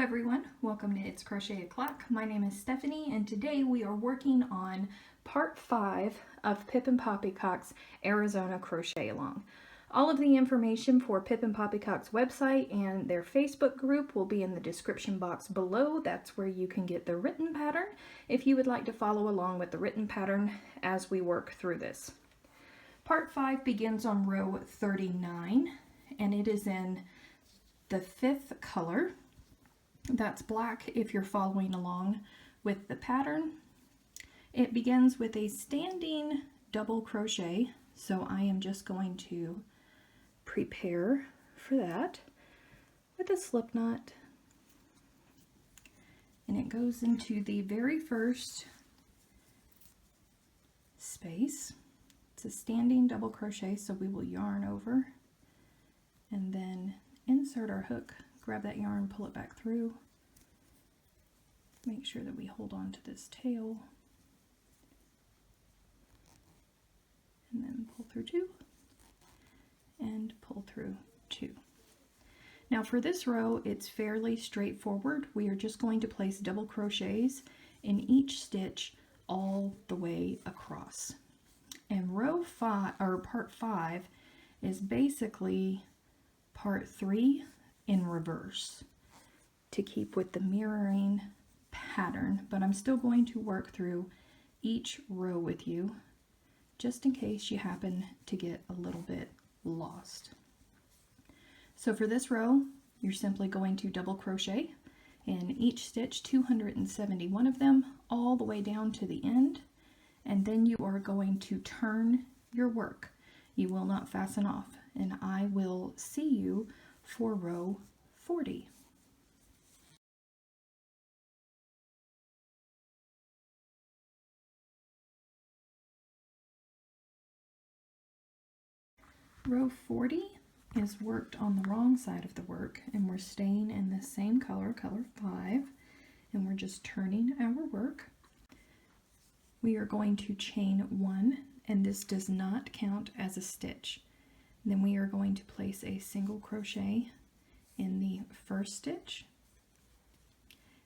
everyone, welcome to It's Crochet O'Clock. My name is Stephanie and today we are working on part 5 of Pippin Poppycock's Arizona Crochet Along. All of the information for Pippin Poppycock's website and their Facebook group will be in the description box below. That's where you can get the written pattern if you would like to follow along with the written pattern as we work through this. Part 5 begins on row 39 and it is in the 5th color. That's black if you're following along with the pattern. It begins with a standing double crochet, so I am just going to prepare for that with a slip knot, and it goes into the very first space. It's a standing double crochet, so we will yarn over and then insert our hook. Grab that yarn, pull it back through. Make sure that we hold on to this tail. And then pull through 2 and pull through 2. Now for this row, it's fairly straightforward. We are just going to place double crochets in each stitch all the way across. And row 5, or part 5, is basically part 3 in reverse to keep with the mirroring pattern, but I'm still going to work through each row with you just in case you happen to get a little bit lost. So for this row, you're simply going to double crochet in each stitch, 271 of them, all the way down to the end, and then you are going to turn your work. You will not fasten off, and I will see you for row 40. Row 40 is worked on the wrong side of the work, and we're staying in the same color, color 5, and we're just turning our work. We are going to chain 1, and this does not count as a stitch. Then we are going to place a single crochet in the first stitch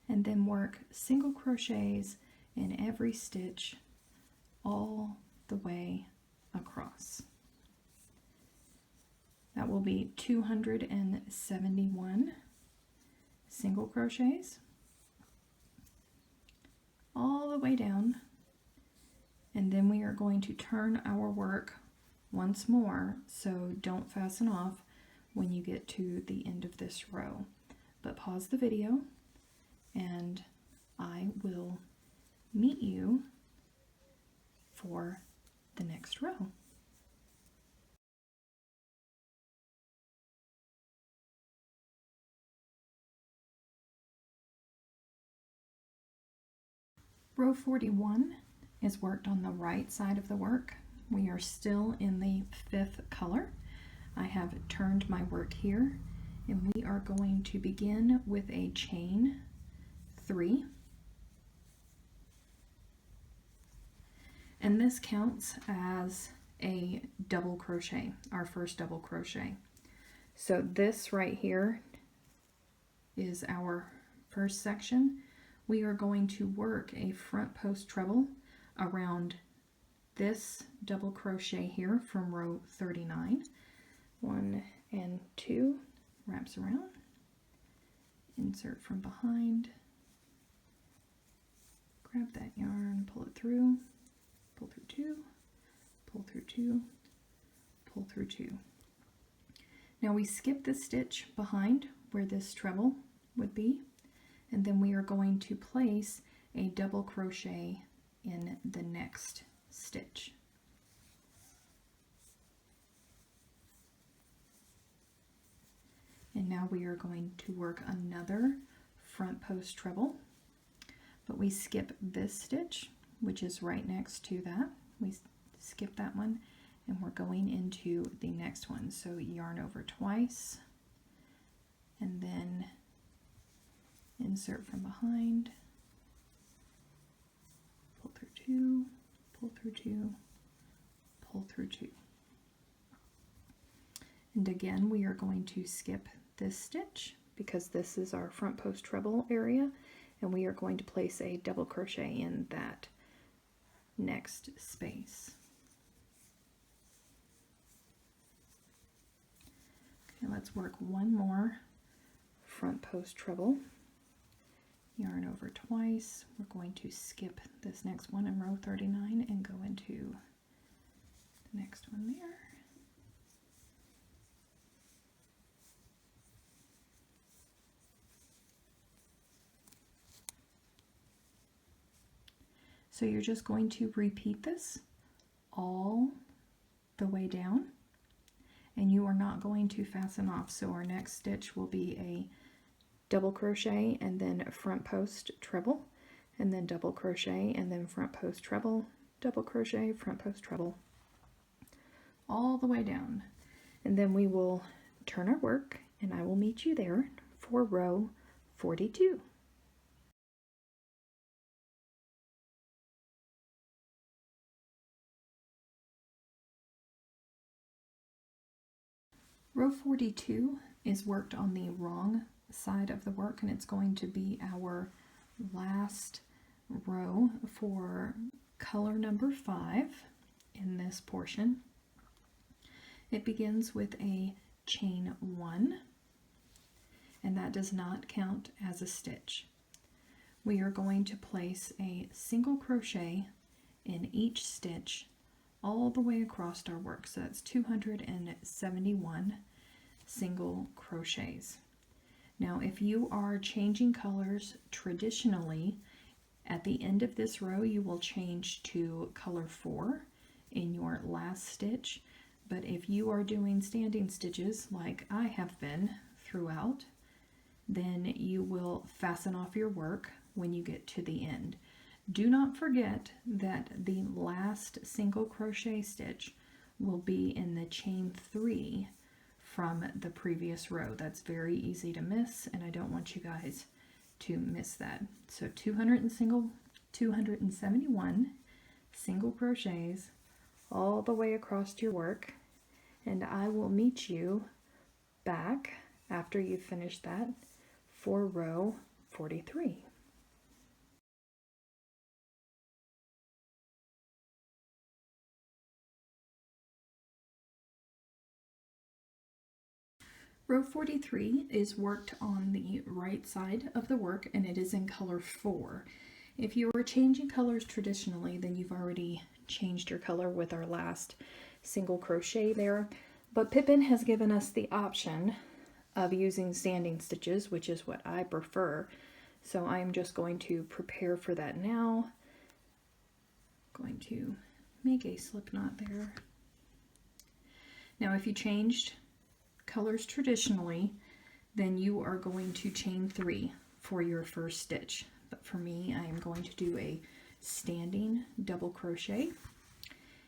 and then work single crochets in every stitch all the way across. That will be 271 single crochets all the way down, and then we are going to turn our work once more, so don't fasten off when you get to the end of this row. But pause the video and I will meet you for the next row. Row 41 is worked on the right side of the work. We are still in the 5th color. I have turned my work here, and we are going to begin with a chain 3. And this counts as a double crochet, our first double crochet. So this right here is our first section. We are going to work a front post treble around this double crochet here from row 39. 1 and 2, wraps around, insert from behind, grab that yarn, pull it through, pull through 2, pull through 2, pull through 2. Now we skip the stitch behind where this treble would be, and then we are going to place a double crochet in the next stitch. And now we are going to work another front post treble, but we skip this stitch, which is right next to that. We skip that one, and we're going into the next one. So yarn over twice, and then insert from behind, pull through 2, pull through 2, pull through 2. And again, we are going to skip this stitch because this is our front post treble area, and we are going to place a double crochet in that next space. Okay, let's work one more front post treble. Yarn over twice. We're going to skip this next one in row 39 and go into the next one there. So you're just going to repeat this all the way down, and you are not going to fasten off. So our next stitch will be a double crochet and then a front post treble, and then double crochet and then front post treble, double crochet, front post treble, all the way down. And then we will turn our work, and I will meet you there for row 42. Row 42 is worked on the wrong side of the work, and it's going to be our last row for color number 5 in this portion. It begins with a chain 1, and that does not count as a stitch. We are going to place a single crochet in each stitch all the way across our work. So that's 271 single crochets. Now, if you are changing colors traditionally, at the end of this row you will change to color 4 in your last stitch. But if you are doing standing stitches like I have been throughout, then you will fasten off your work when you get to the end. Do not forget that the last single crochet stitch will be in the chain 3 from the previous row. That's very easy to miss, and I don't want you guys to miss that. So 271 single crochets all the way across your work, and I will meet you back after you've finished that for row 43. Row 43 is worked on the right side of the work, and it is in color 4. If you are changing colors traditionally, then you've already changed your color with our last single crochet there. But Pippin has given us the option of using standing stitches, which is what I prefer. So I'm just going to prepare for that now. Going to make a slip knot there. Now, if you changed colors traditionally, then you are going to chain 3 for your first stitch. But for me, I am going to do a standing double crochet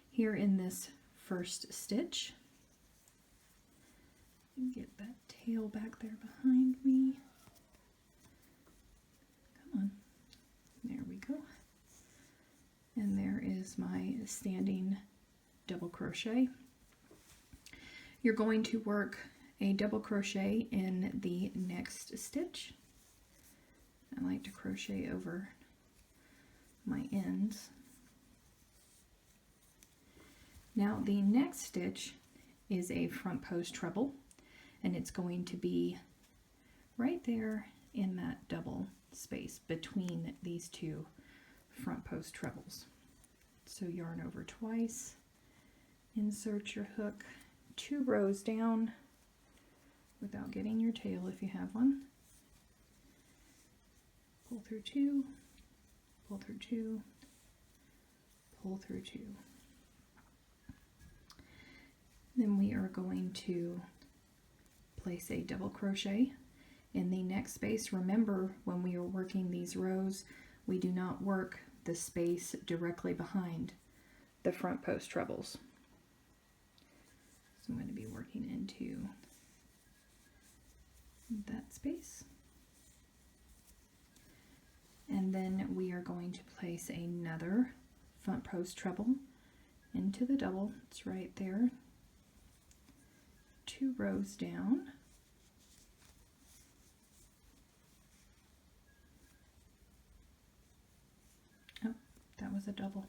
here in this first stitch. Get that tail back there behind me. Come on. There we go. And there is my standing double crochet. You're going to work a double crochet in the next stitch. I like to crochet over my ends. Now the next stitch is a front post treble, and it's going to be right there in that double space between these two front post trebles. So yarn over twice, insert your hook 2 rows down without getting your tail if you have one. Pull through 2, pull through 2, pull through 2. Then we are going to place a double crochet in the next space. Remember, when we are working these rows, we do not work the space directly behind the front post trebles. So I'm going to be working into that space. And then we are going to place another front post treble into the double. It's right there. 2 rows down. was a double.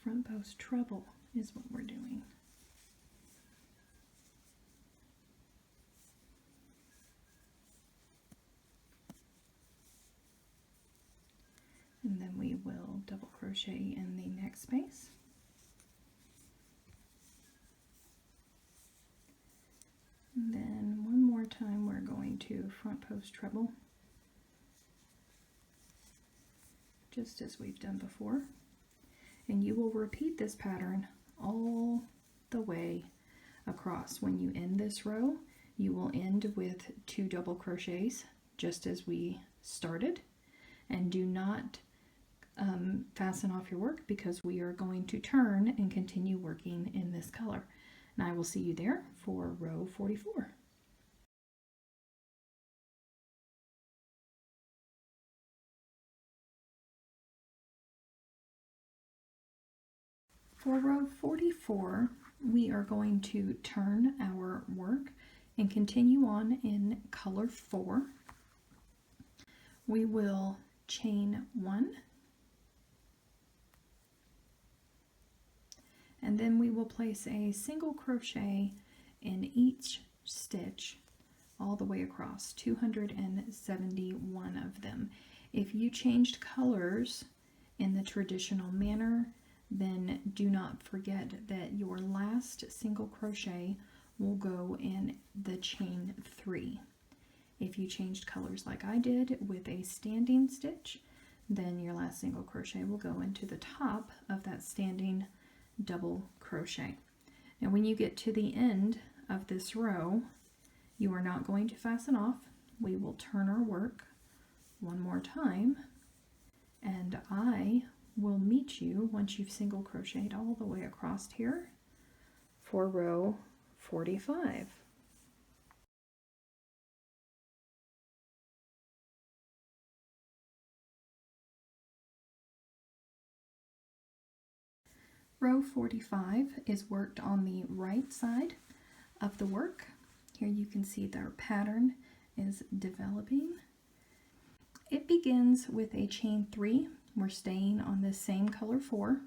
Front post treble is what we're doing. And then we will double crochet in the next space. And then one more time we're going to front post treble, just as we've done before. And you will repeat this pattern all the way across. When you end this row, you will end with 2 double crochets, just as we started. And do not fasten off your work, because we are going to turn and continue working in this color. And I will see you there for row 44. For row 44, we are going to turn our work and continue on in color 4. We will chain 1, and then we will place a single crochet in each stitch all the way across, 271 of them. If you changed colors in the traditional manner, then do not forget that your last single crochet will go in the chain 3. If you changed colors like I did with a standing stitch, then your last single crochet will go into the top of that standing double crochet. Now when you get to the end of this row, you are not going to fasten off. We will turn our work one more time, and I will meet you once you've single crocheted all the way across here for row 45. Row 45 is worked on the right side of the work. Here you can see that our pattern is developing. It begins with a chain 3. We're staying on the same color 4.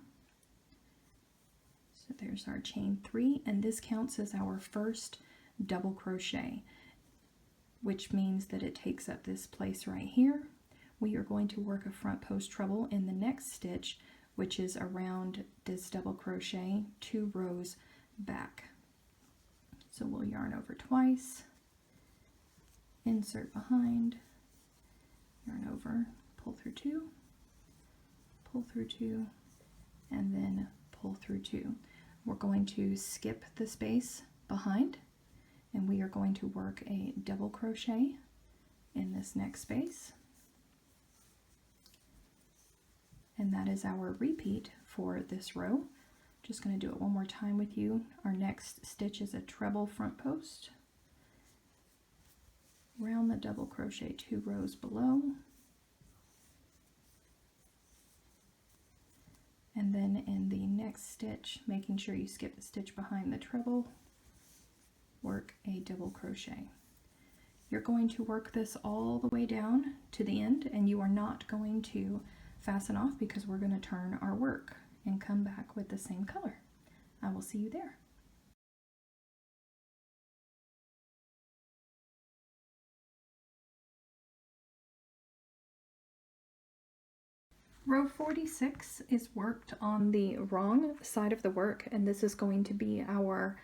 So there's our chain 3, and this counts as our first double crochet, which means that it takes up this place right here. We are going to work a front post treble in the next stitch, which is around this double crochet 2 rows back. So we'll yarn over twice, insert behind, yarn over, pull through 2, pull through 2, and then pull through 2. We're going to skip the space behind, and we are going to work a double crochet in this next space. And that is our repeat for this row. Just going to do it one more time with you. Our next stitch is a treble front post. Round the double crochet 2 rows below. And then in the next stitch, making sure you skip the stitch behind the treble, work a double crochet. You're going to work this all the way down to the end, and you are not going to fasten off, because we're going to turn our work and come back with the same color. I will see you there. Row 46 is worked on the wrong side of the work, and this is going to be our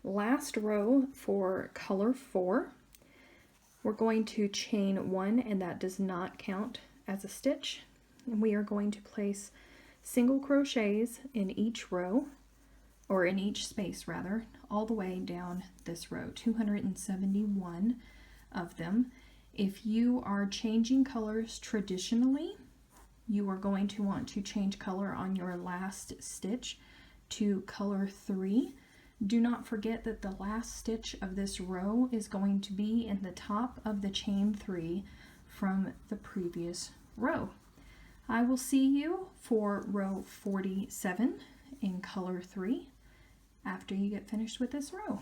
last row for color 4. We're going to chain 1, and that does not count as a stitch. And we are going to place single crochets in each row, or in each space rather, all the way down this row, 271 of them. If you are changing colors traditionally, you are going to want to change color on your last stitch to color 3. Do not forget that the last stitch of this row is going to be in the top of the chain 3 from the previous row. I will see you for row 47 in color 3 after you get finished with this row.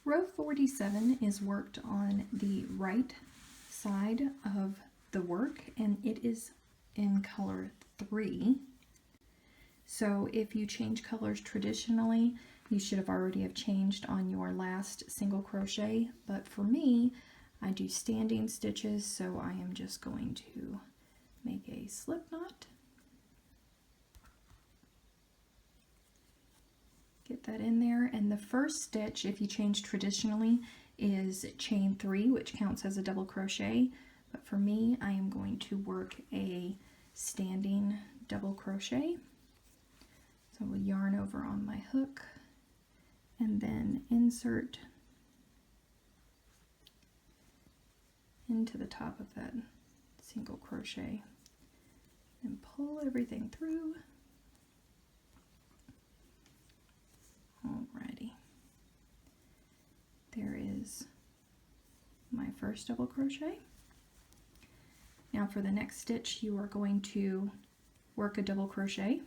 Row 47 is worked on the right side of the work, and it is in color 3. So if you change colors traditionally, you should have already have changed on your last single crochet, but for me, I do standing stitches, so I am just going to make a slip knot. Get that in there, and the first stitch, if you change traditionally, is chain 3, which counts as a double crochet, but for me, I am going to work a standing double crochet. So we'll yarn over on my hook and then insert into the top of that single crochet and pull everything through. Alrighty, there is my first double crochet. Now for the next stitch, you are going to work a double crochet,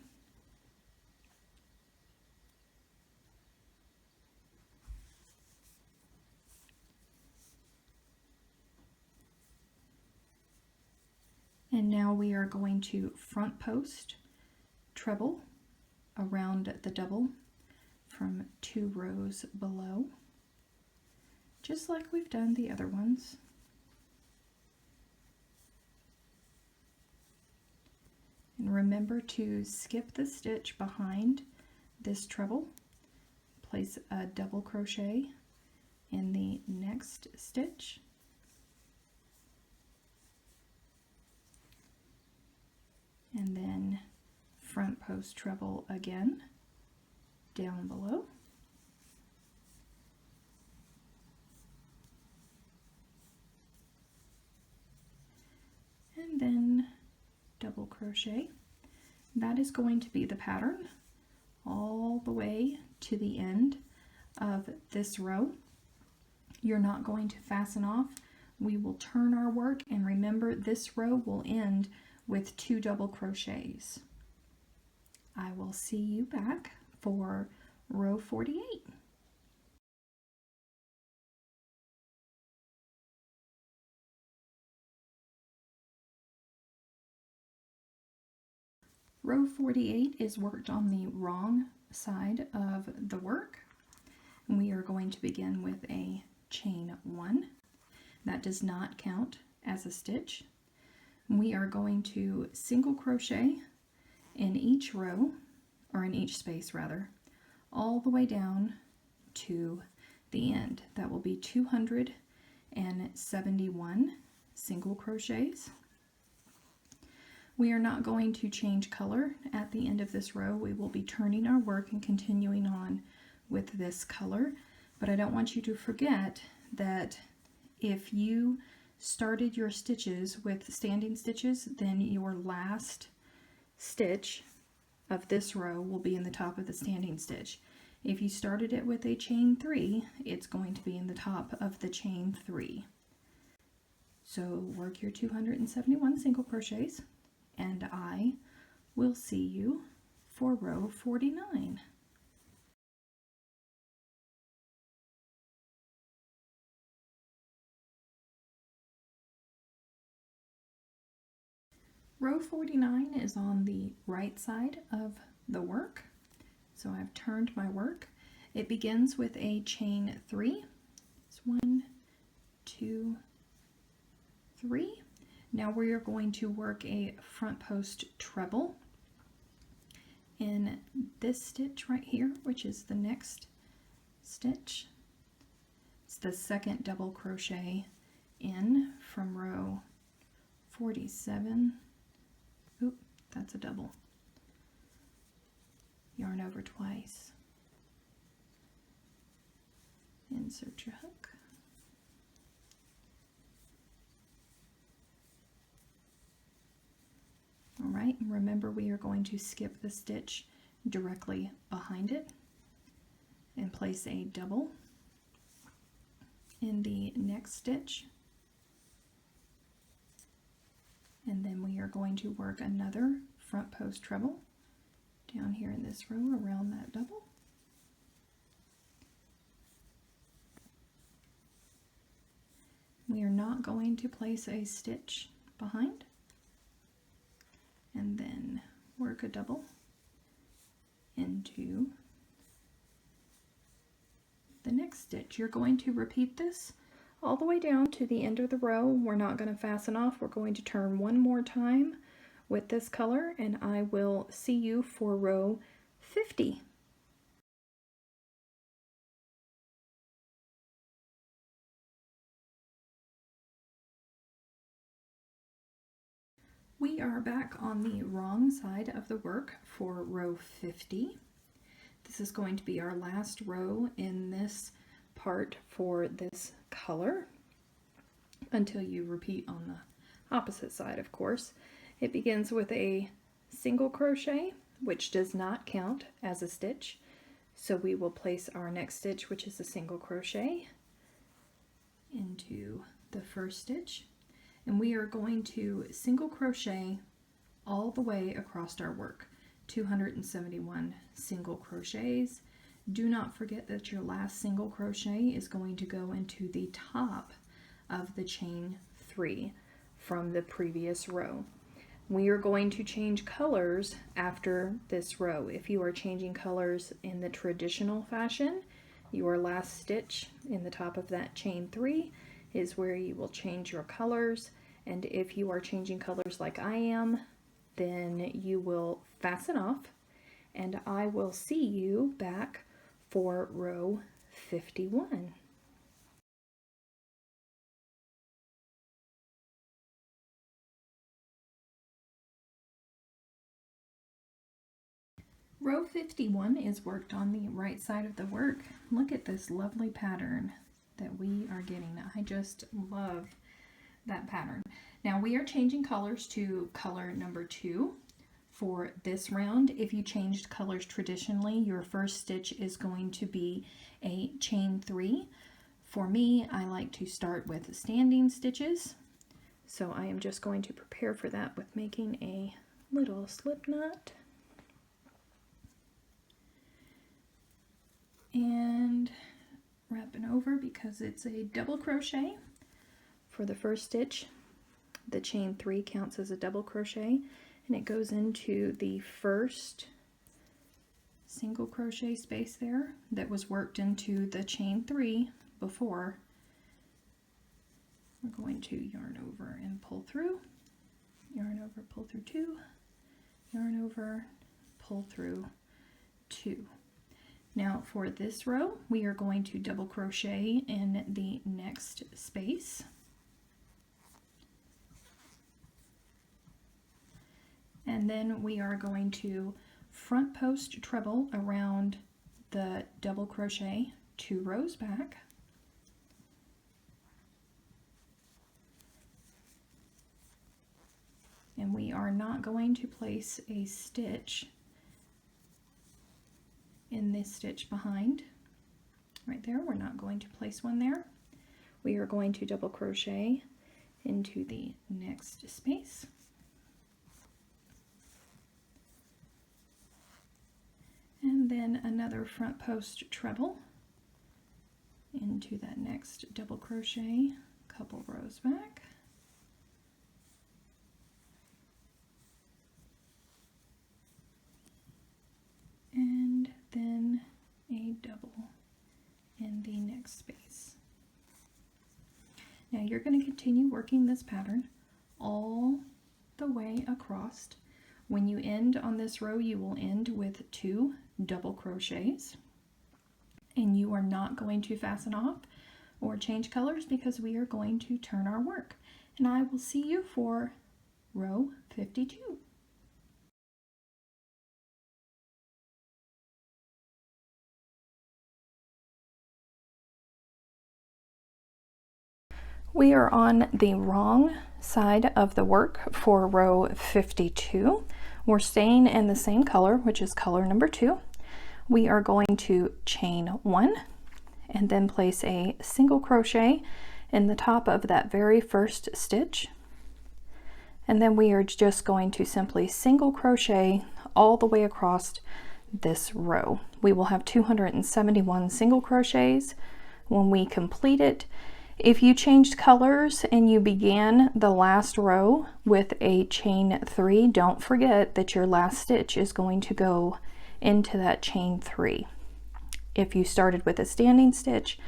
and now we are going to front post treble around the double from 2 rows below, just like we've done the other ones. And remember to skip the stitch behind this treble, place a double crochet in the next stitch, and then front post treble again down below, and then double crochet. That is going to be the pattern all the way to the end of this row. You're not going to fasten off. We will turn our work, and remember, this row will end with 2 double crochets. I will see you back for row 48. Row 48 is worked on the wrong side of the work. We are going to begin with a chain 1. That does not count as a stitch. We are going to single crochet in each row, or in each space rather, all the way down to the end. That will be 271 single crochets. We are not going to change color at the end of this row. We will be turning our work and continuing on with this color, but I don't want you to forget that if you started your stitches with standing stitches, then your last stitch of this row will be in the top of the standing stitch. If you started it with a chain 3, it's going to be in the top of the chain 3. So work your 271 single crochets, and I will see you for row 49. Row 49 is on the right side of the work. So I've turned my work. It begins with a chain 3. It's 1, 2, 3. Now we are going to work a front post treble in this stitch right here, which is the next stitch. It's the second double crochet in from row 47. Oop, that's a double. Yarn over twice. Insert your hook. All right, and remember we are going to skip the stitch directly behind it and place a double in the next stitch. And then we are going to work another front post treble down here in this row around that double. not going to place a stitch behind, and then work a double into the next stitch. You're going to repeat this all the way down to the end of the row. We're not going to fasten off. We're going to turn one more time with this color, and I will see you for row 50. We are back on the wrong side of the work for row 50. This is going to be our last row in this part for this color until you repeat on the opposite side, of course. It begins with a single crochet, which does not count as a stitch. So we will place our next stitch, which is a single crochet, into the first stitch. And we are going to single crochet all the way across our work, 271 single crochets. Do not forget that your last single crochet is going to go into the top of the chain 3 from the previous row. We are going to change colors after this row. If you are changing colors in the traditional fashion, your last stitch in the top of that chain 3 is where you will change your colors. And if you are changing colors like I am, then you will fasten off, and I will see you back for row 51. Row 51 is worked on the right side of the work. Look at this lovely pattern that we are getting. I just love that pattern. Now we are changing colors to color number 2 for this round. If you changed colors traditionally, your first stitch is going to be a chain 3. For me, I like to start with standing stitches. So I am just going to prepare for that with making a little slip knot. And wrapping over because it's a double crochet. For the first stitch, the chain 3 counts as a double crochet, and it goes into the first single crochet space there that was worked into the chain 3 before. We're going to yarn over and pull through, yarn over, pull through 2, yarn over, pull through 2. Now for this row, we are going to double crochet in the next space. And then we are going to front post treble around the double crochet 2 rows back. And we are not going to place a stitch in this stitch behind. Right there, we're not going to place one there. We are going to double crochet into the next space. And then another front post treble into that next double crochet, couple rows back. And then a double in the next space. Now you're going to continue working this pattern all the way across. When you end on this row, you will end with 2 double crochets, and you are not going to fasten off or change colors because we are going to turn our work. And I will see you for row 52. We are on the wrong side of the work for row 52. We're staying in the same color, which is color number 2. We are going to chain 1 and then place a single crochet in the top of that very first stitch. And then we are just going to simply single crochet all the way across this row. We will have 271 single crochets when we complete it. If you changed colors and you began the last row with a chain 3, don't forget that your last stitch is going to go into that chain 3. If you started with a standing stitch,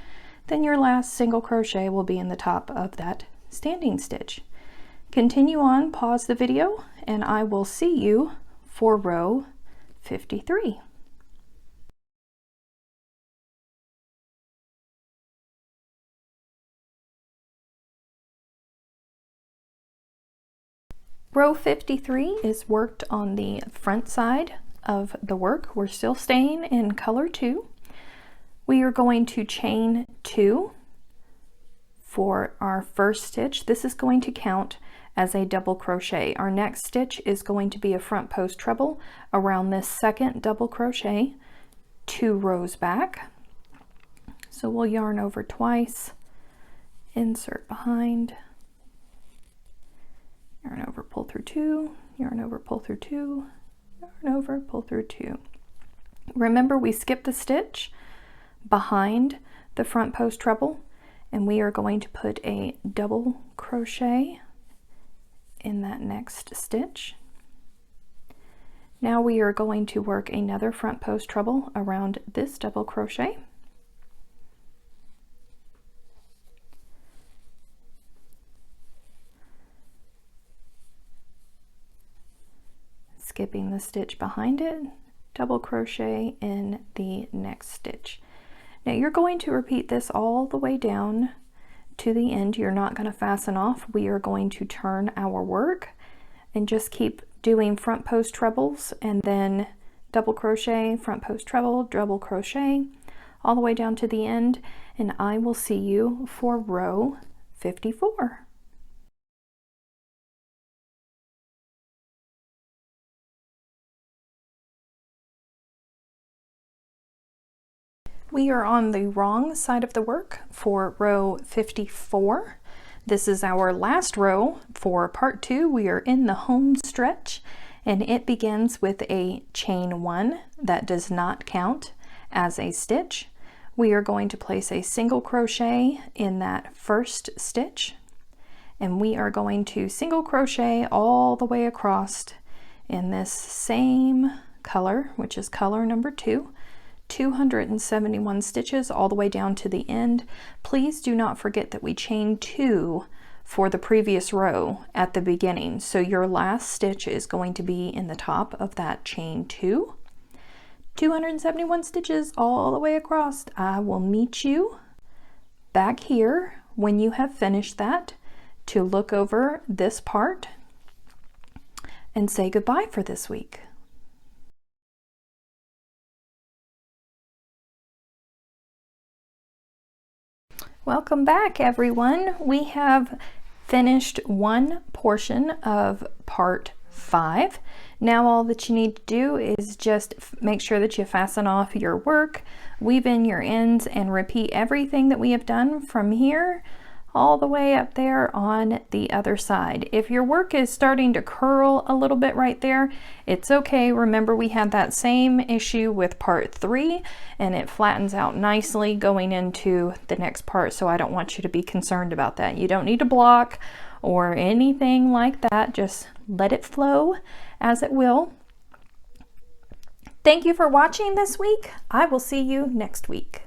then your last single crochet will be in the top of that standing stitch. Continue on, pause the video, and I will see you for row 53. Row 53 is worked on the front side of the work. We're still staying in color 2. We are going to chain 2 for our first stitch. This is going to count as a double crochet. Our next stitch is going to be a front post treble around this second double crochet 2 rows back. So we'll yarn over twice, insert behind, yarn over, pull through 2, yarn over, pull through 2, yarn over, pull through 2. Remember, we skipped a stitch behind the front post treble, and we are going to put a double crochet in that next stitch. Now we are going to work another front post treble around this double crochet. Skipping the stitch behind it, double crochet in the next stitch. Now you're going to repeat this all the way down to the end. You're not going to fasten off. We are going to turn our work and just keep doing front post trebles and then double crochet, front post treble, double crochet, all the way down to the end, and I will see you for row 54. We are on the wrong side of the work for row 54. This is our last row for part 2. We are in the home stretch, and it begins with a chain 1 that does not count as a stitch. We are going to place a single crochet in that first stitch, and we are going to single crochet all the way across in this same color, which is color number 2. 271 stitches all the way down to the end. Please do not forget that we chained 2 for the previous row at the beginning, so your last stitch is going to be in the top of that chain 2. 271 stitches all the way across. I will meet you back here when you have finished that to look over this part and say goodbye for this week. Welcome back, everyone. We have finished one portion of part 5. Now all that you need to do is just make sure that you fasten off your work, weave in your ends, and repeat everything that we have done from here all the way up there on the other side. If your work is starting to curl a little bit right there, it's okay. Remember, we had that same issue with part 3, and it flattens out nicely going into the next part, so I don't want you to be concerned about that. You don't need to block or anything like that. Just let it flow as it will. Thank you for watching this week. I will see you next week.